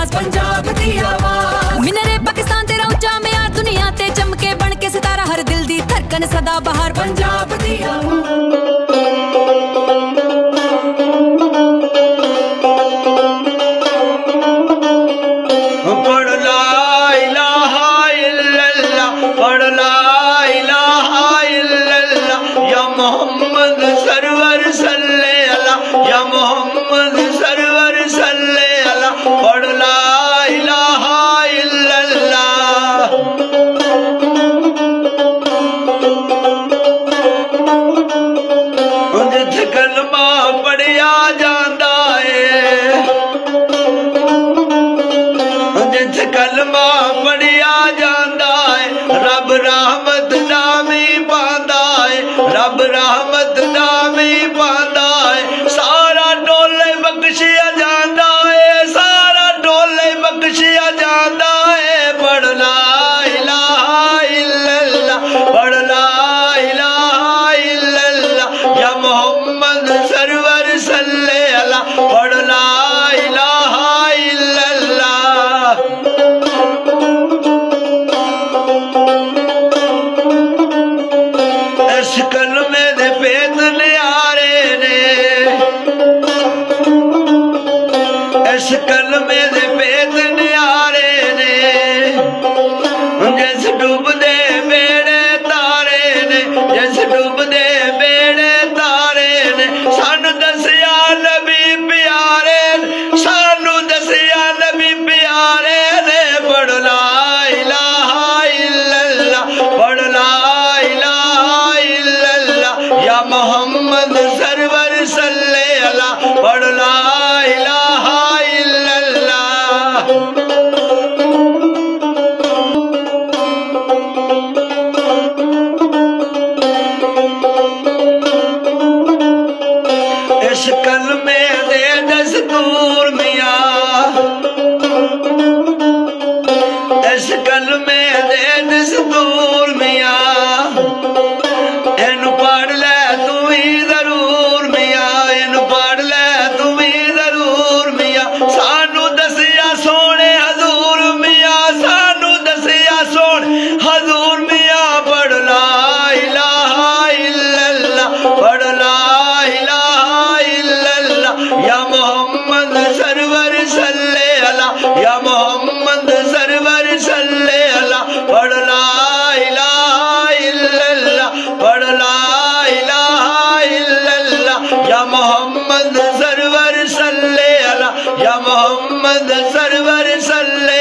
आवाज, पंजाब दी आवाज। मिनरे पाकिस्तान तेरा ऊंचा म्यार, दुनिया ते चमके बन के सितारा, हर दिल दी धड़कन सदा बहार, पंजाब दी आवाज। पढ़ ला इलाहा इल्लल्लाह, पढ़ ला इलाहा इल्लल्लाह, या मोहम्मद सरवर सल्ले अला, या मोहम्मद सरवर सल्ले अला, पढ़ ला इलाहा इल्लल्लाह। जिथे कलमा पढ़िया जांदा है, जिथे कलमा पढ़िया जांदा है, रब रहमत नामी पांदा है, रब रहमत नामी पांदा है। सारा टोले बख्शिया जांदा है, सारा टोले बख्शिया जांदा है। पढ़ ला इलाहा इल्लल्लाह, पढ़ ला इलाहा इल्लल्लाह, या मोहम्मद सरवर सल्ले अला, पढ़ ला इलाहा इल्लल्लाह। इस कलमे दे भेद न्यारे ने, इस कलमे दे भेद न्यारे ने, जिस डूबदे बेड़े तारे ने, जिस डूबदे बेड़े तारे ने, सानू दसिया नबी प्यारे ने, सानू दसिया नबी प्यारे ने। पढ़ ला इलाहा इल्लल्लाह, पढ़ ला इलाहा इल्लल्लाह, या मोहम्मद सरवर सल्ले अला, पढ़ ला इलाहा इल्लल्लाह। इस कलमे दे दस्तूर मियां, इस कलमे दे दस्तूर मियां, इनू पढ़ ले तू ही जरूर मियां, इनू पढ़ ले तू ही जरूर मियां। सानू दसिया सोने हजूर मियां, सानू दसिया सोने हजूर मियां। पढ़ ला इलाहा इल्लल्लाह, पढ़ ला इलाहा इल्लल्लाह, या मोहम्मद सरवर सल्ले अला, या मोहम्मद सरवर सल्ले अला, पढ़ ला इलाहा इल्लल्लाह, पढ़ ला इलाहा इल्लल्लाह, या मोहम्मद सरवर सल्ले अला, या मोहम्मद सरवर सल्ले